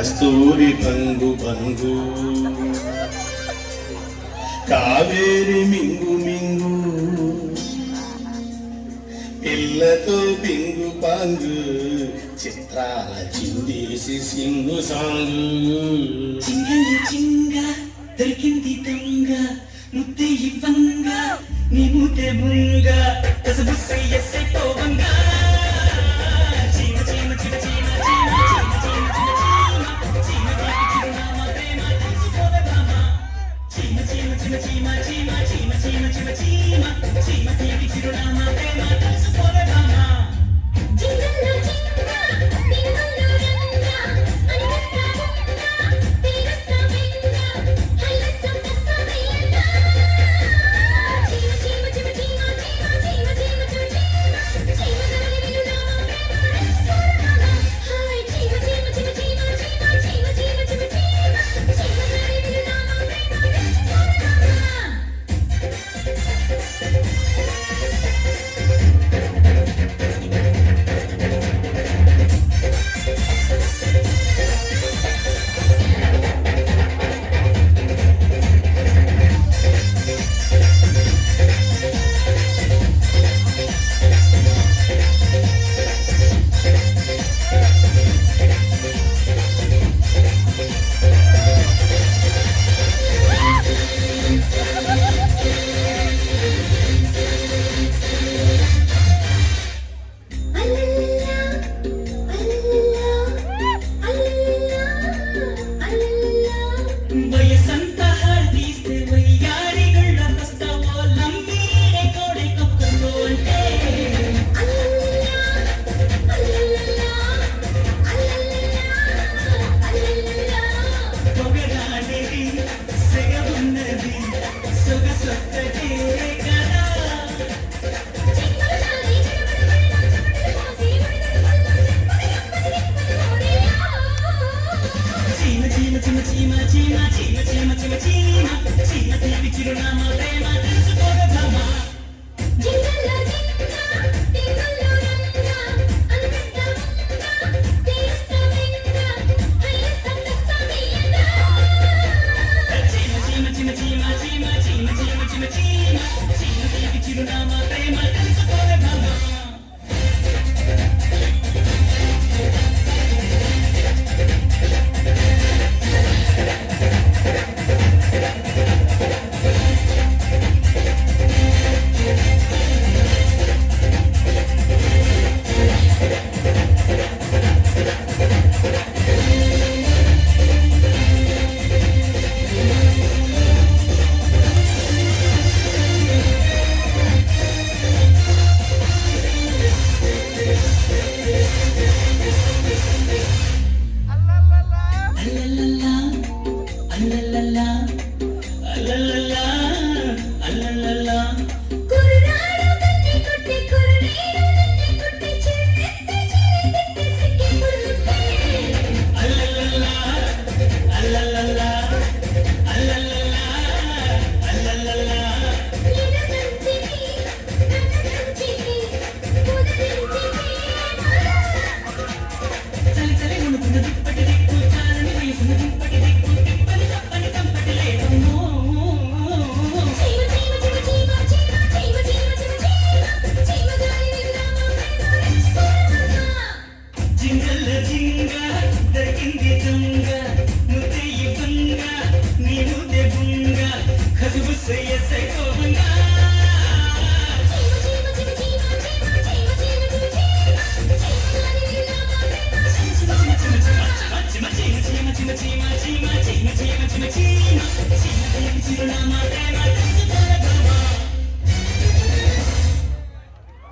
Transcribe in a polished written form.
కస్తూరి బంగు బంగు కావేరి మింగు మింగు పిల్లతో పింగు పాంగు చిత్రాల చిందేసి సింగు సాంగు చింగలి చింగ దొరికింది దొంగ ముద్దే ఇవ్వంగ నీ ముద్దే బుంగ కసబుస్సై ఎస్సై పోవంగ చీమ చీమ చీమ చీమ చీమ చీమ చీమ చీమ చీమ చిరునామా ప్రేమ తెలుసుకోవే భామ చీమ చీమ చీమ చీమ చీమ చీమ చీమ చీమ చీమ చీమ తీపి చిరునామా ప్రేమ తెలుసుకోవే భామ జింగల్లో జింగ టింగల్లో రంగ అనిపిస్తా ఉంగ తీరస్తా వెంగ హైలస్తా తస్సమయ్యంగ చీమ చీమ చీమ చీమ చీమ చీమ చీమ చీమ చీమ చీమ గలని విలునామా ప్రేమ హాయ్ చీమ చీమ చీమ చీమ చీమ చీమ చీమ చీమ చీమ చీమ గలని విలునామా వయసంతా హార్దీస్తే వయ్యారిగళ్ళ వస్తావో లంబీడే కోడే కప్పుకో అంటే పొగడాడేది సెగ ఉన్నది సొగసొత్తదే కదా చీమ చీమ చీమ చీమ చీమ చీమ చీమ చీమ చీమ చీమ తీపి చిరునామా ప్రేమ తెలుసుకోవే భామ జింగల్లో జింగ టింగల్లో రంగ అనిపిస్తా ఉంగ తీరస్తా వెంగ హైలస్తా తస్సమయ్యంగ చీమ చీమ చీమ చీమ చీమ చీమ చీమ చీమ చీమ చీమ తీపి చిరునామా ప్రేమ తెలుసుకోవే భామ అల్లల్లల్లా అల్లల్లల్లా అల్లల్లల్లా అల్లల్లల్లా కుర్రాడు కన్ని కొట్టి కుర్రీడు నన్ను కొట్టి చేసెత్తి చేరెత్తి సిక్కి పుడుతే అల్లల్లల్లా అల్లల్లల్లా అల్లల్లల్లా అల్లల్లల్లా ఎడమంచికి నన్నదంచికి కుదరించికి చలి చలి ఉణుకున్న దిప్పటి దిక్కు చాలని వయసున్న దిప్పటి దిక్కు తిప్పని తప్పని కంపటి లేదమ్మో చీమ చీమ చీమ చీమ చీమ చీమ చీమ చీమ చీమ చీమ గాలి విలునామా ప్రేమ తెలుసుకోవే జింగల్ల జింగ దొరికింది దొంగ ముద్దే ఇవ్వంగ నీ ముద్దే బుంగ కసుబుస్సై ఎస్సై పోవంగ చీమ చీమ చీమ చీమ చీమ చీమ చీమ చీమ చీమ చీమ గాలి విలునామా ప్రేమ చిమ చిమ చిమ చిమ చిమ చిమ చిమ చిమ చిమ చిమ చిమ చిమ చిరునామా ప్రేమ